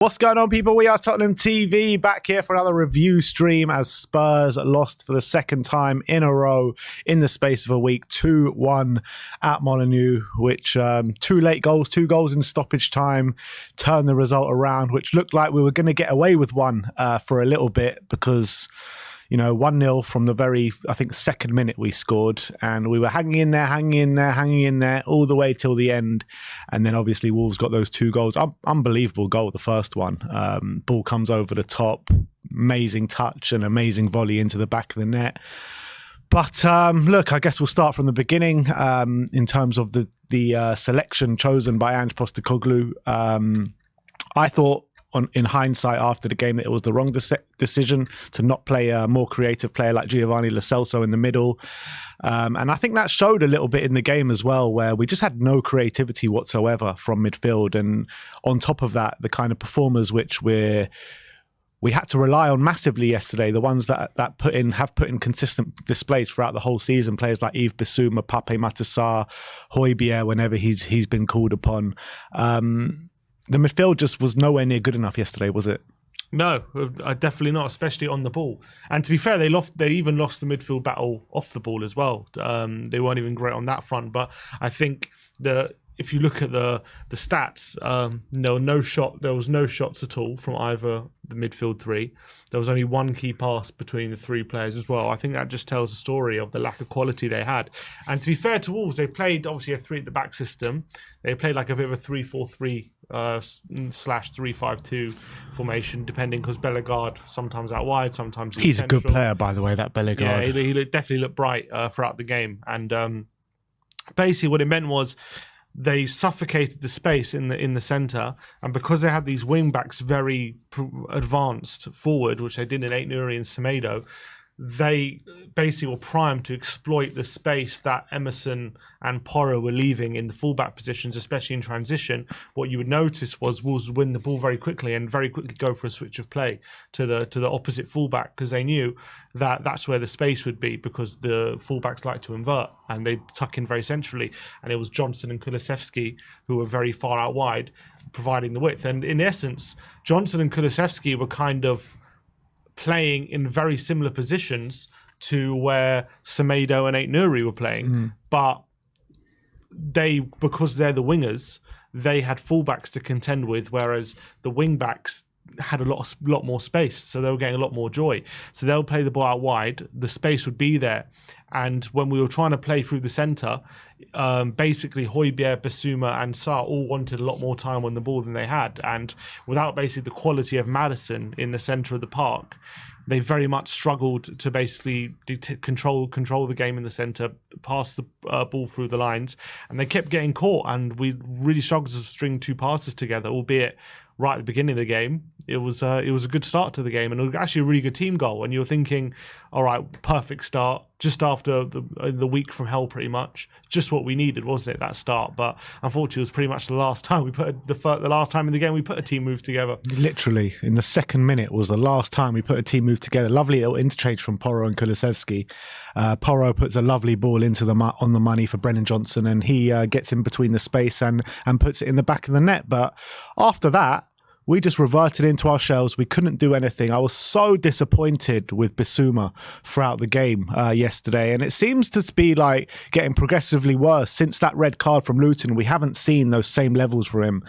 What's going on, people? We are Tottenham TV, back here for another review stream as Spurs lost for the second time in a row in the space of a week, 2-1 at Molineux, which two late goals, 2 goals in stoppage time, turned the result around, which looked like we were going to get away with one for a little bit because, you know, 1-0 from the very, I think, second minute we scored, and we were hanging in there all the way till the end. And then obviously Wolves got those 2 goals. Unbelievable goal, the first one. Ball comes over the top, amazing touch and amazing volley into the back of the net. But look, I guess we'll start from the beginning in terms of the selection chosen by Ange Postecoglou. I thought, in hindsight after the game, that it was the wrong decision to not play a more creative player like Giovanni Lo Celso in the middle. And I think that showed a little bit in the game as well, where we just had no creativity whatsoever from midfield. And on top of that, the kind of performers which we had to rely on massively yesterday, the ones that have put in consistent displays throughout the whole season, players like Yves Bissouma, Pape Matar, Højbjerg, whenever he's been called upon. The midfield just was nowhere near good enough yesterday, was it? No, definitely not, especially on the ball. And to be fair, they even lost the midfield battle off the ball as well. They weren't even great on that front. But I think if you look at the stats, there was no shots at all from either the midfield three. There was only one key pass between the 3 players as well. I think that just tells a story of the lack of quality they had. And to be fair to Wolves, they played obviously a 3 at the back system. They played like a bit of a 3-4-3 /3-5-2 formation, depending, because Bellegarde sometimes out wide, sometimes he's a good player, by the way, that Bellegarde. Yeah, he definitely looked bright throughout the game. And basically what it meant was they suffocated the space in the centre, and because they had these wing backs very advanced forward, which they did in Aït-Nouri and Semedo, they basically were primed to exploit the space that Emerson and Porro were leaving in the fullback positions, especially in transition. What you would notice was Wolves would win the ball very quickly and very quickly go for a switch of play to the opposite fullback, because they knew that that's where the space would be, because the fullbacks like to invert and they tuck in very centrally. And it was Johnson and Kulusevski who were very far out wide, providing the width. And in essence, Johnson and Kulusevski were kind of playing in very similar positions to where Semedo and Aït-Nouri were playing, but because they're the wingers, they had fullbacks to contend with, whereas the wingbacks had a lot more space, so they were getting a lot more joy. So they'll play the ball out wide, the space would be there, and when we were trying to play through the centre, basically Højbjerg, Bissouma and Sarr all wanted a lot more time on the ball than they had, and without basically the quality of Maddison in the centre of the park, they very much struggled to basically control the game in the centre, pass the ball through the lines, and they kept getting caught, and we really struggled to string 2 passes together, albeit right at the beginning of the game. It was a good start to the game, and it was actually a really good team goal. And you're thinking, all right, perfect start, just after the week from hell, pretty much, just what we needed, wasn't it? That start, but unfortunately, it was pretty much the last time the last time in the game we put a team move together. Literally, in the second minute was the last time we put a team move together. Lovely little interchange from Porro and Kulusevski. Porro puts a lovely ball into on the money for Brennan Johnson, and he gets in between the space and puts it in the back of the net. But after that, we just reverted into our shells. We couldn't do anything. I was so disappointed with Bissouma throughout the game yesterday. And it seems to be like getting progressively worse since that red card from Luton. We haven't seen those same levels for him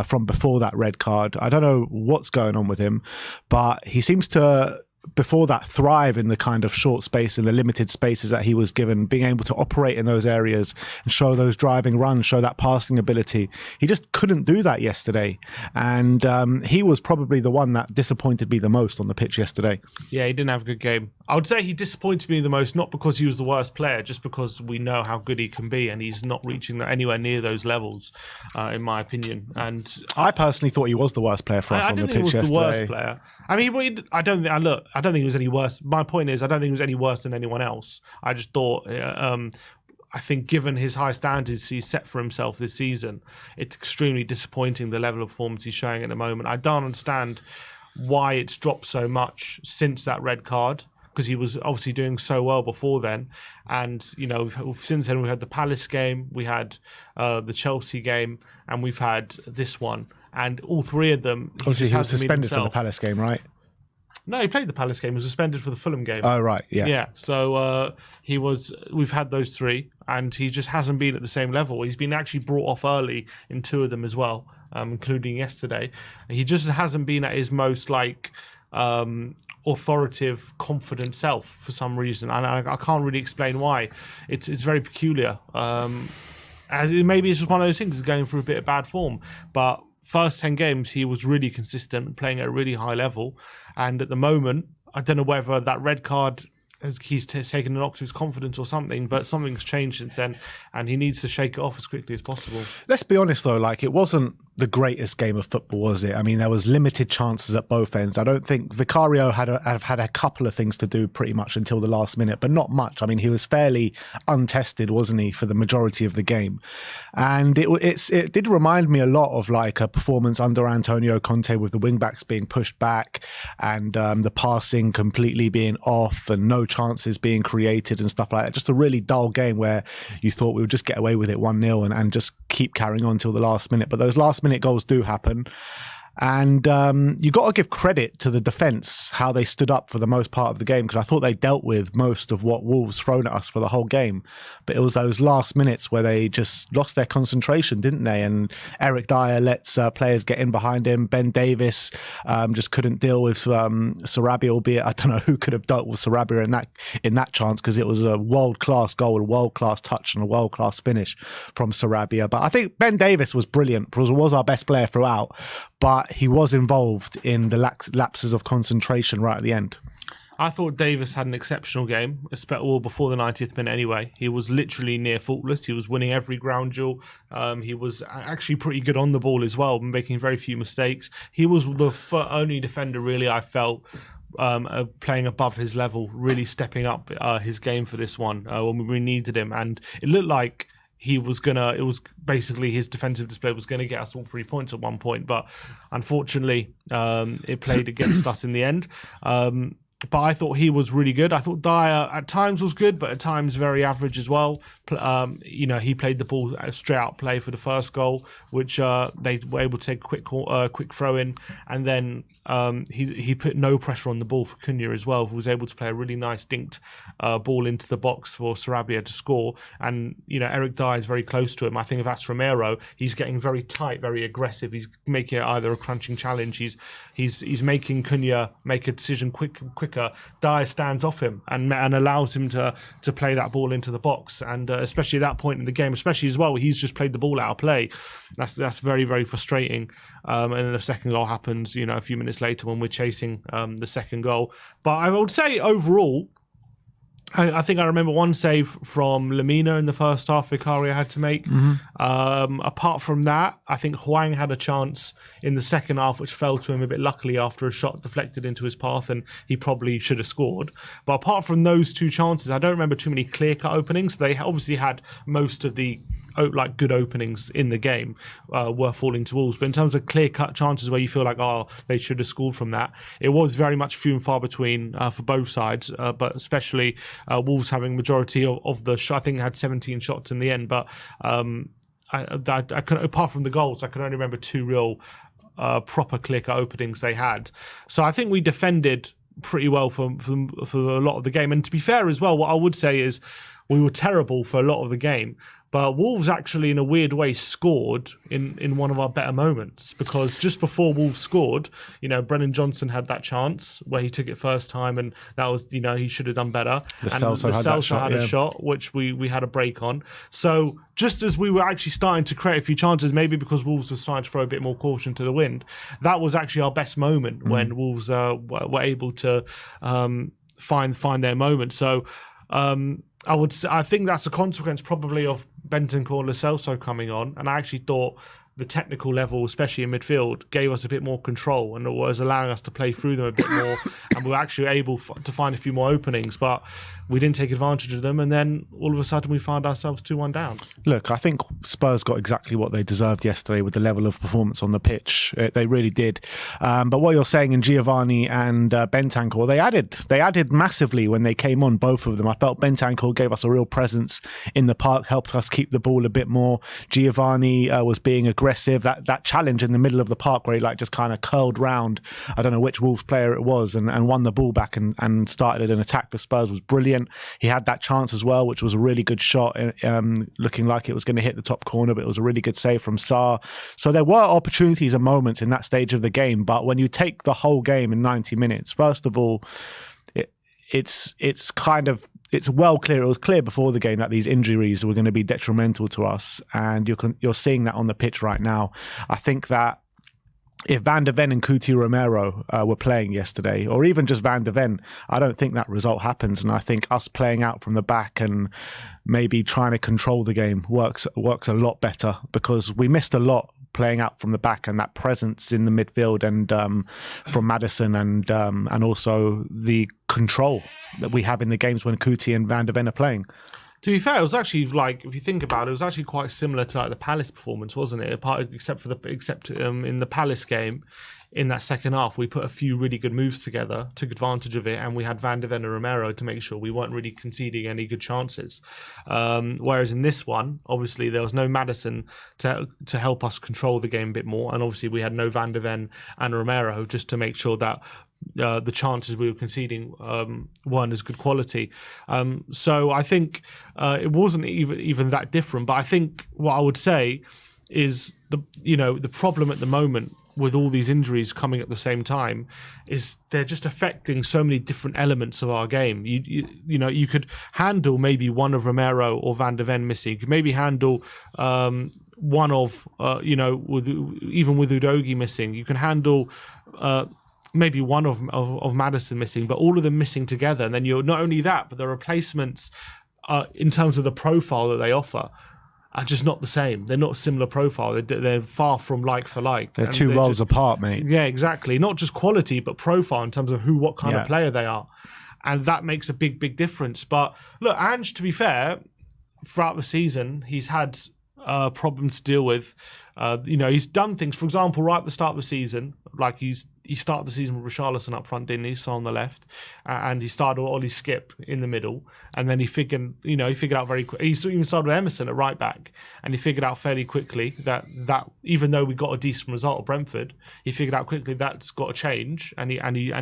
from before that red card. I don't know what's going on with him, but he seems to, before that, thrive in the kind of short space and the limited spaces that he was given, being able to operate in those areas and show those driving runs, show that passing ability. He just couldn't do that yesterday. And he was probably the one that disappointed me the most on the pitch yesterday. Yeah, he didn't have a good game. I would say he disappointed me the most, not because he was the worst player, just because we know how good he can be, and he's not reaching anywhere near those levels, in my opinion. And I personally thought he was the worst player for us on the pitch yesterday. I didn't think he was the worst player. I mean, I don't think he was any worse. My point is, I don't think he was any worse than anyone else. I just thought, I think given his high standards he's set for himself this season, it's extremely disappointing the level of performance he's showing at the moment. I don't understand why it's dropped so much since that red card, because he was obviously doing so well before then. And, since then we had the Palace game, we had the Chelsea game, and we've had this one. And all three of them... Obviously, he was suspended for the Palace game, right? No, he played the Palace game. He was suspended for the Fulham game. Oh, right, yeah. Yeah, so we've had those three, and he just hasn't been at the same level. He's been actually brought off early in two of them as well, including yesterday. He just hasn't been at his most, authoritative, confident self for some reason. And I can't really explain why. It's very peculiar. Maybe it's just one of those things, he's going through a bit of bad form. But first 10 games, he was really consistent, playing at a really high level. And at the moment, I don't know whether that red card he's taken a knock to his confidence or something, but something's changed since then, and he needs to shake it off as quickly as possible. Let's be honest, though, it wasn't the greatest game of football, was it? I mean, there was limited chances at both ends. I don't think Vicario had a couple of things to do pretty much until the last minute, but not much. I mean, he was fairly untested, wasn't he, for the majority of the game? And it did remind me a lot of a performance under Antonio Conte, with the wing-backs being pushed back and the passing completely being off and no chances being created and stuff like that. Just a really dull game where you thought we would just get away with it 1-0 and just keep carrying on till the last minute. But those last minute goals do happen. And you got to give credit to the defence, how they stood up for the most part of the game, because I thought they dealt with most of what Wolves thrown at us for the whole game. But it was those last minutes where they just lost their concentration, didn't they? And Eric Dyer lets players get in behind him. Ben Davies just couldn't deal with Sarabia, albeit I don't know who could have dealt with Sarabia in that chance, because it was a world-class goal, a world-class touch and a world-class finish from Sarabia. But I think Ben Davies was brilliant, was our best player throughout. But he was involved in the lapses of concentration right at the end. I thought Davis had an exceptional game, well, before the 90th minute anyway. He was literally near faultless. He was winning every ground duel. He was actually pretty good on the ball as well, making very few mistakes. He was the only defender, really, I felt, playing above his level, really stepping up his game for this one when we needed him. And it looked like it was basically his defensive display was going to get us all 3 points at one point, but unfortunately it played against us in the end. But I thought he was really good. I thought Dyer at times was good, but at times very average as well. He played the ball straight out play for the first goal, which they were able to take a quick throw in, and then he put no pressure on the ball for Cunha as well, who was able to play a really nice dinked ball into the box for Sarabia to score. And Eric Dyer is very close to him. I think if that's Romero, he's getting very tight, very aggressive. He's making it either a crunching challenge. He's making Cunha make a decision quicker. Dyer stands off him and allows him to play that ball into the box. And especially at that point in the game, especially as well, he's just played the ball out of play. That's very, very frustrating. And then the second goal happens, a few minutes later when we're chasing the second goal. But I would say overall, I think I remember one save from Lamina in the first half Vicario had to make. Apart from that, I think Hwang had a chance in the second half which fell to him a bit luckily after a shot deflected into his path, and he probably should have scored. But apart from those two chances, I don't remember too many clear-cut openings. They obviously had most of the good openings in the game were falling to Wolves. But in terms of clear-cut chances where you feel like, they should have scored from that, it was very much few and far between for both sides, but especially Wolves having majority of the shot. I think they had 17 shots in the end, but I can, apart from the goals, I can only remember two real proper clear-cut openings they had. So I think we defended pretty well for a lot of the game. And to be fair as well, what I would say is we were terrible for a lot of the game. But Wolves actually, in a weird way, scored in one of our better moments, because just before Wolves scored, Brennan Johnson had that chance where he took it first time, and that was, he should have done better. Lo Celso had a shot, which we had a break on. So just as we were actually starting to create a few chances, maybe because Wolves were starting to throw a bit more caution to the wind, that was actually our best moment when Wolves were able to find their moment. So I think that's a consequence probably of Bentancur and Lo Celso coming on, and I actually thought the technical level, especially in midfield, gave us a bit more control and it was allowing us to play through them a bit more. And we were actually able to find a few more openings, but we didn't take advantage of them. And then all of a sudden we found ourselves 2-1 down. Look, I think Spurs got exactly what they deserved yesterday with the level of performance on the pitch. They really did. But what you're saying in Giovanni and Bentancur, they added massively when they came on, both of them. I felt Bentancur gave us a real presence in the park, helped us keep the ball a bit more. Giovanni was being aggressive. That challenge in the middle of the park where he like just kind of curled round, I don't know which Wolves player it was, and won the ball back and started an attack for Spurs was brilliant. He had that chance as well, which was a really good shot, looking like it was going to hit the top corner, but it was a really good save from Sarr. So there were opportunities and moments in that stage of the game, but when you take the whole game in 90 minutes, first of all, it's well clear. It was clear before the game that these injuries were going to be detrimental to us, and you're seeing that on the pitch right now. I think that if Van de Ven and Cuti Romero were playing yesterday, or even just Van de Ven, I don't think that result happens. And I think us playing out from the back and maybe trying to control the game works a lot better, because we missed a lot playing out from the back, and that presence in the midfield and from Maddison and also the control that we have in the games when Cuti and Van de Ven are playing. To be fair, it was actually like, if you think about it, it was actually quite similar to like the Palace performance, wasn't it? Except in the Palace game, in that second half, we put a few really good moves together, took advantage of it, and we had Van de Ven and Romero to make sure we weren't really conceding any good chances. Whereas in this one, obviously there was no Maddison to help us control the game a bit more, and obviously we had no Van de Ven and Romero just to make sure that the chances we were conceding weren't as good quality. So I think it wasn't even that different. But I think what I would say is the problem at the moment with all these injuries coming at the same time is they're just affecting so many different elements of our game. You could handle maybe one of Romero or Van de Ven missing. You could maybe handle one of with Udogie missing. You can handle maybe one of Maddison missing, but all of them missing together. And then you're not only that, but the replacements in terms of the profile that they offer are just not the same. They're not a similar profile. They're far from like for like. They're two worlds apart, mate. Yeah, exactly. Not just quality, but profile in terms of what kind of player they are. And that makes a big, big difference. But look, Ange, to be fair, throughout the season, he's had problems to deal with. He's done things, for example, right at the start of the season, like he started the season with Richarlison up front, didn't he? So on the left, and he started with Ollie Skip in the middle, and then he figured out very quickly. He even started with Emerson at right back, and he figured out fairly quickly that even though we got a decent result at Brentford, he figured out quickly that's got to change, and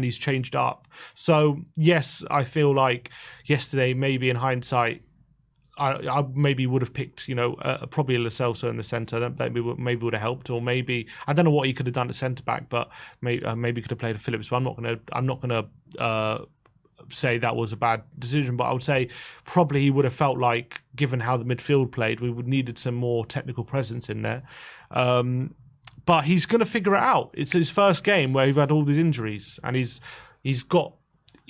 he's changed up. So yes, I feel like yesterday, maybe in hindsight, I maybe would have picked, probably a Lo Celso in the centre. That maybe would have helped, or maybe I don't know what he could have done at centre back, but maybe could have played a Phillips. But I'm not gonna say that was a bad decision. But I would say probably he would have felt like, given how the midfield played, we would needed some more technical presence in there. But he's going to figure it out. It's his first game where he's had all these injuries, and he's got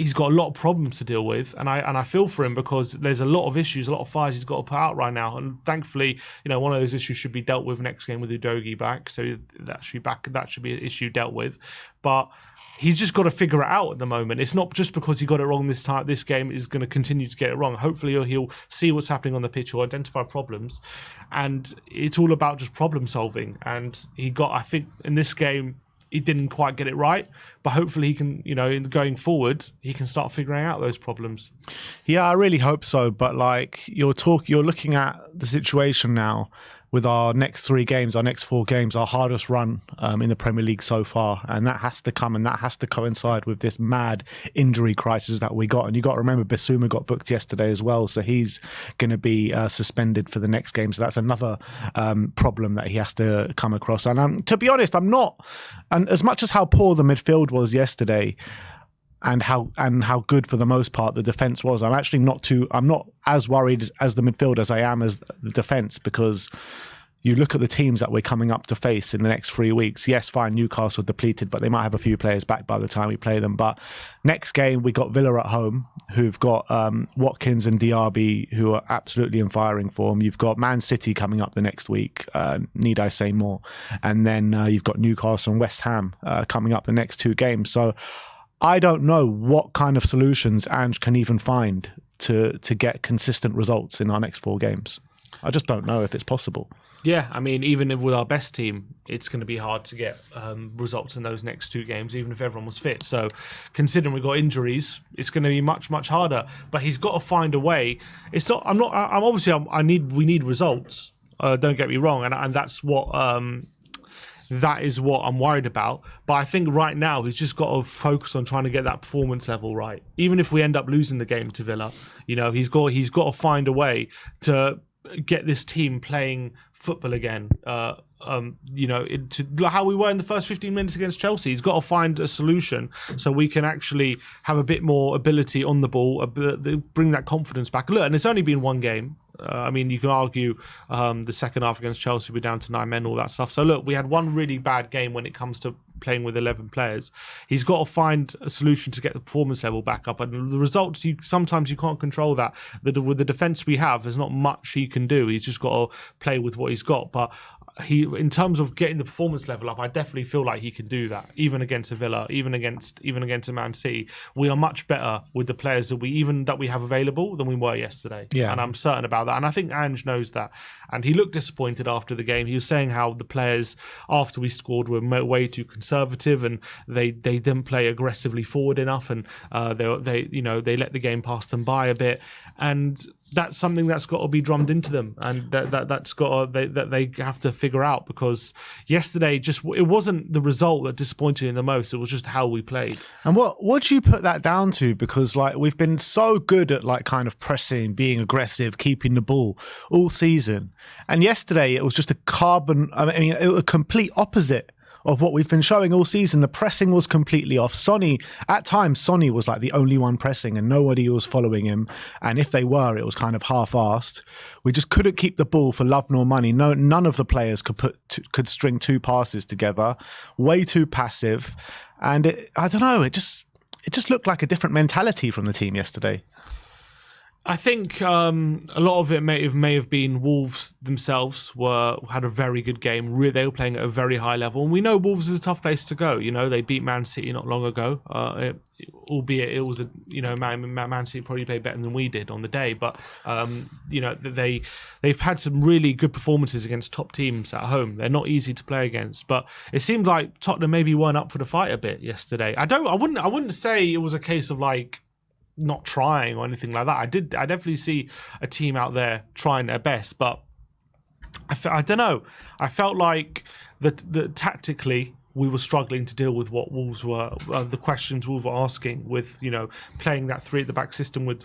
a lot of problems to deal with, and I feel for him, because there's a lot of issues, a lot of fires he's got to put out right now. And thankfully, one of those issues should be dealt with next game with Udogie back. So that should be an issue dealt with. But he's just got to figure it out at the moment. It's not just because he got it wrong this time. This game is going to continue to get it wrong. Hopefully, he'll see what's happening on the pitch or identify problems, and it's all about just problem solving. And I think in this game, he didn't quite get it right, but hopefully he can, going forward, he can start figuring out those problems. Yeah, I really hope so. But you're looking at the situation now with our next 3 games, our next 4 games, our hardest run in the Premier League so far. And that has to come, and that has to coincide with this mad injury crisis that we got. And you got to remember, Bissouma got booked yesterday as well. So he's going to be suspended for the next game. So that's another problem that he has to come across. And to be honest, and as much as how poor the midfield was yesterday, and how good for the most part the defense was, I'm not as worried as the midfield as I am as the defense, because you look at the teams that we're coming up to face in the next 3 weeks. Yes, fine, Newcastle depleted, but they might have a few players back by the time we play them. But next game, we got Villa at home, who've got Watkins and Diaby, who are absolutely in firing form. You've got Man City coming up the next week. Need I say more? And then you've got Newcastle and West Ham coming up the next 2 games. So I don't know what kind of solutions Ange can even find to get consistent results in our next 4 games. I just don't know if it's possible. Yeah, I mean, even with our best team, it's going to be hard to get results in those next 2 games, even if everyone was fit. So, considering we've got injuries, it's going to be much, much harder. But he's got to find a way. It's not. I'm not. I'm obviously. We need results. Don't get me wrong, and that's what. That is what I'm worried about. But I think right now he's just got to focus on trying to get that performance level right. Even if we end up losing the game to Villa, he's got to find a way to get this team playing football again. To how we were in the first 15 minutes against Chelsea. He's got to find a solution so we can actually have a bit more ability on the ball, bring that confidence back. Look, and it's only been 1 game. I mean, you can argue the second half against Chelsea, we're down to 9 men, all that stuff. So look, we had 1 really bad game when it comes to playing with 11 players. He's got to find a solution to get the performance level back up. And the results, sometimes you can't control that. With the defence we have, there's not much he can do. He's just got to play with what he's got. But in terms of getting the performance level up, I definitely feel like he can do that. Even against a Villa, even against a Man City, we are much better with the players that we have available than we were yesterday. Yeah. And I'm certain about that. And I think Ange knows that. And he looked disappointed after the game. He was saying how the players after we scored were way too conservative and they didn't play aggressively forward enough, and they let the game pass them by a bit. And that's something that's got to be drummed into them, and that's got to, that they have to figure out, because yesterday it wasn't the result that disappointed him the most. It was just how we played. And what do you put that down to? Because we've been so good at kind of pressing, being aggressive, keeping the ball all season, and yesterday it was just a complete opposite of what we've been showing all season. The pressing was completely off. At times, Sonny was the only one pressing and nobody was following him. And if they were, it was kind of half-assed. We just couldn't keep the ball for love nor money. None of the players could string 2 passes together. Way too passive. And I don't know, it just looked like a different mentality from the team yesterday. I think a lot of it may have been Wolves themselves had a very good game. They were playing at a very high level, and we know Wolves is a tough place to go. They beat Man City not long ago, albeit it was Man City probably played better than we did on the day. But they've had some really good performances against top teams at home. They're not easy to play against, but it seemed like Tottenham maybe weren't up for the fight a bit yesterday. I wouldn't say it was a case of not trying or anything like that. I definitely see a team out there trying their best, but I don't know. I felt like that tactically we were struggling to deal with what Wolves were, the questions Wolves were asking with, playing that 3 at the back system with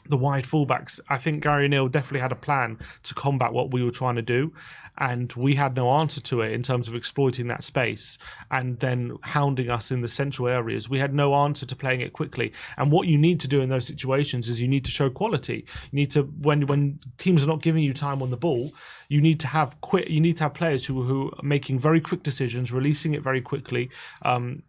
the wide fullbacks. I think Gary Neal definitely had a plan to combat what we were trying to do, and we had no answer to it in terms of exploiting that space and then hounding us in the central areas. We had no answer to playing it quickly. And what you need to do in those situations is you need to show quality. You need to, when teams are not giving you time on the ball, you need to have players who are making very quick decisions, releasing it very quickly, and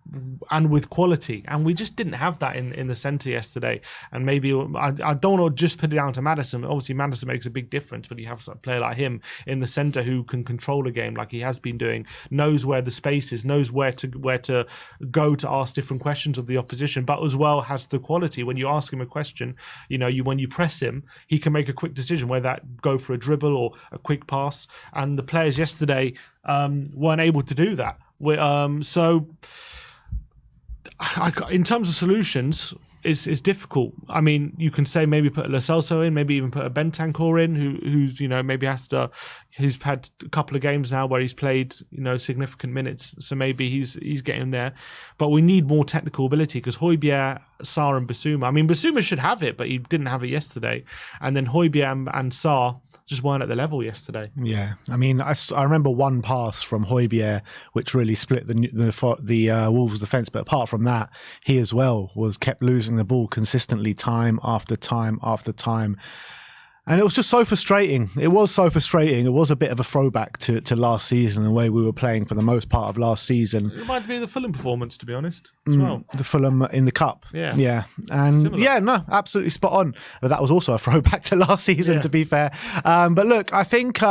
with quality. And we just didn't have that in the centre yesterday. And maybe I don't want to just put it down to Maddison. Obviously, Maddison makes a big difference when you have a player like him in the centre who can control a game like he has been doing, knows where the space is, knows where to go to ask different questions of the opposition, but as well has the quality. When you ask him a question, when you press him, he can make a quick decision, whether that go for a dribble or a quick pass. And the players yesterday weren't able to do that. So in terms of solutions, it's difficult. I mean, you can say maybe put a Lo Celso in, maybe even put a Bentancur in, who's maybe he's had a couple of games now where he's played significant minutes, so maybe he's getting there. But we need more technical ability, because Højbjerg, Sarr and Bissouma. I mean, Bissouma should have it, but he didn't have it yesterday. And then Højbjerg and Sarr just weren't at the level yesterday. Yeah, I mean, I remember one pass from Højbjerg which really split the Wolves' defence. But apart from that, he as well kept losing the ball consistently, time after time after time. And it was just so frustrating. It was so frustrating. It was a bit of a throwback to last season, the way we were playing for the most part of last season. It reminds me of the Fulham performance, to be honest, as well. The Fulham in the Cup. Yeah. And Similar. no, absolutely spot on. But that was also a throwback to last season, to be fair. But look, I think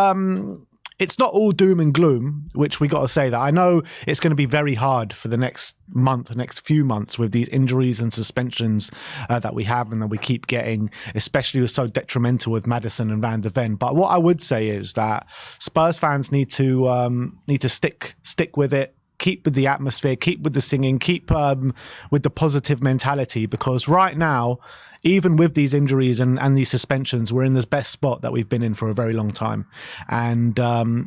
it's not all doom and gloom, which we got to say that. I know it's going to be very hard for the next few months with these injuries and suspensions that we have and that we keep getting, especially was so detrimental with Maddison and Van de Ven. But what I would say is that Spurs fans need to stick with it. Keep with the atmosphere, keep with the singing, keep with the positive mentality, because right now, even with these injuries and these suspensions, we're in this best spot that we've been in for a very long time. And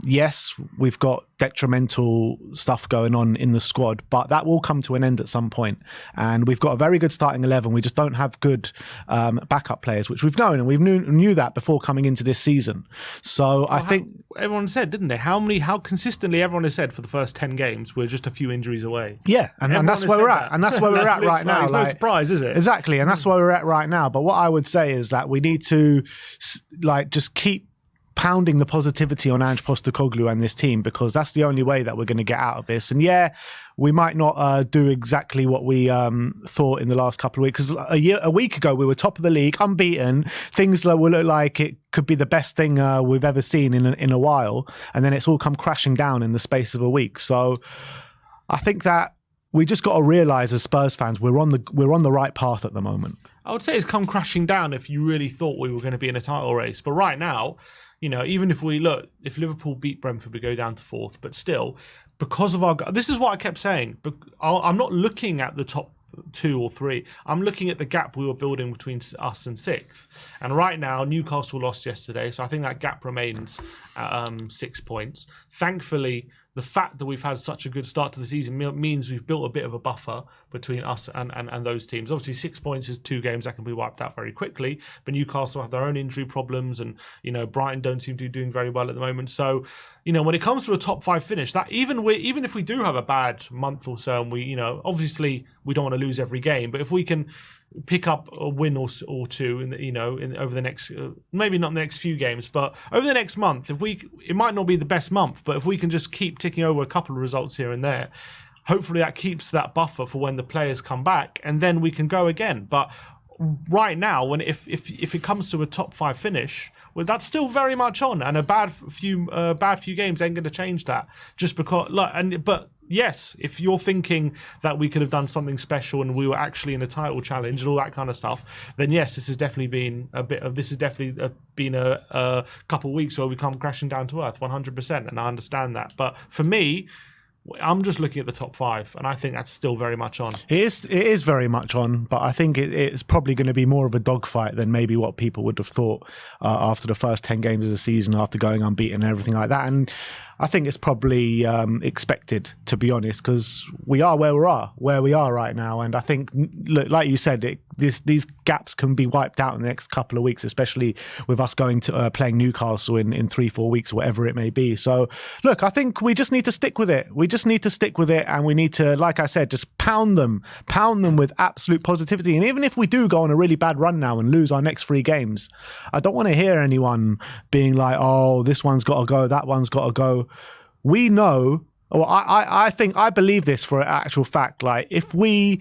yes, we've got detrimental stuff going on in the squad, but that will come to an end at some point. And we've got a very good starting 11. We just don't have good backup players, which we've known, and we knew that before coming into this season. So I think everyone said, didn't they? How consistently everyone has said for the first 10 games, we're just a few injuries away. Yeah, and that's where we're at. And that's where we're at right now. It's no surprise, is it? Exactly, and that's where we're at right now. But what I would say is that we need to just keep pounding the positivity on Ange Postecoglou and this team, because that's the only way that we're going to get out of this. And yeah, we might not do exactly what we thought in the last couple of weeks. Because a week ago, we were top of the league, unbeaten. Things will look like it could be the best thing we've ever seen in a while. And then it's all come crashing down in the space of a week. So I think that we just got to realise as Spurs fans, we're on the right path at the moment. I would say it's come crashing down if you really thought we were going to be in a title race. But right now, even if if Liverpool beat Brentford, we go down to 4th. But still, because of this is what I kept saying. I'm not looking at the top 2 or 3. I'm looking at the gap we were building between us and 6th. And right now, Newcastle lost yesterday, so I think that gap remains at 6 points. Thankfully, the fact that we've had such a good start to the season means we've built a bit of a buffer between us and those teams. Obviously, 6 points is 2 games that can be wiped out very quickly, but Newcastle have their own injury problems, and Brighton don't seem to be doing very well at the moment. So, when it comes to a top 5 finish, that even if we do have a bad month or so, and we obviously we don't want to lose every game, but if we can pick up a win or two over the next maybe not the next few games, but over the next month, it might not be the best month, but if we can just keep ticking over a couple of results here and there, hopefully that keeps that buffer for when the players come back, and then we can go again. But right now, if it comes to a top 5 finish, well, that's still very much on, and a bad few games ain't going to change that. Just because, but yes, if you're thinking that we could have done something special and we were actually in a title challenge and all that kind of stuff, then yes, this has definitely been a couple of weeks where we come crashing down to earth, 100%, and I understand that. But for me, I'm just looking at the top 5, and I think that's still very much on. It is very much on, but I think it's probably going to be more of a dogfight than maybe what people would have thought after the first 10 games of the season, after going unbeaten and everything like that. And I think it's probably expected, to be honest, because we are where we are right now. And I think, look, like you said, these gaps can be wiped out in the next couple of weeks, especially with us going to playing Newcastle in 3-4 weeks, whatever it may be. So, look, I think we just need to stick with it. And we need to, like I said, just pound them with absolute positivity. And even if we do go on a really bad run now and lose our next 3 games, I don't want to hear anyone being like, oh, this one's got to go, that one's got to go. We know, or I believe this for an actual fact, like if we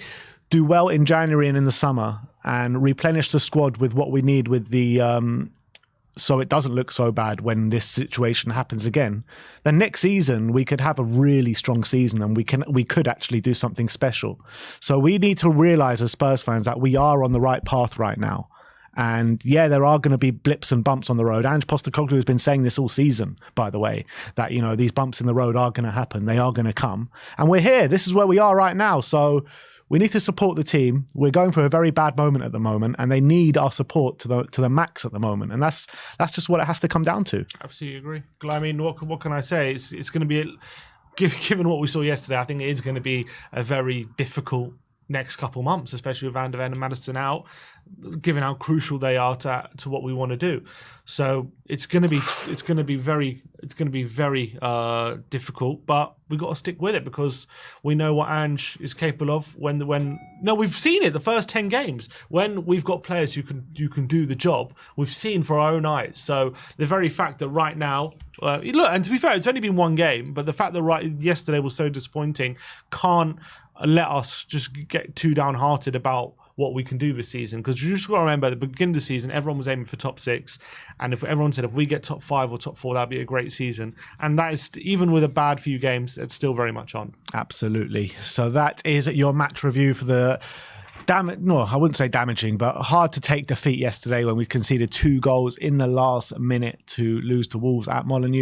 do well in January and in the summer and replenish the squad with what we need with the so it doesn't look so bad when this situation happens again, then next season we could have a really strong season and we could actually do something special. So we need to realize as Spurs fans that we are on the right path right now. And yeah, there are going to be blips and bumps on the road. Ange Postecoglou has been saying this all season, by the way, that, these bumps in the road are going to happen. They are going to come. And we're here. This is where we are right now. So we need to support the team. We're going through a very bad moment at the moment, and they need our support to the max at the moment. And that's just what it has to come down to. Absolutely agree. I mean, what can I say? It's going to be, given what we saw yesterday, I think it is going to be a very difficult next couple months, especially with Van der Ven and Maddison out, given how crucial they are to what we want to do. So it's going to be very difficult, but we got to stick with it because we know what Ange is capable of. We've seen it the first 10 games when we've got players who can do the job. We've seen for our own eyes. So the very fact that right now, look, and to be fair, it's only been one game, but the fact that yesterday was so disappointing can't let us just get too downhearted about what we can do this season, because you just got to remember at the beginning of the season everyone was aiming for top 6, and if everyone said if we get top 5 or top 4 that'd be a great season, and that is, even with a bad few games, it's still very much on. Absolutely. So that is your match review for the I wouldn't say damaging, but hard to take defeat yesterday when we conceded 2 goals in the last minute to lose to Wolves at Molineux.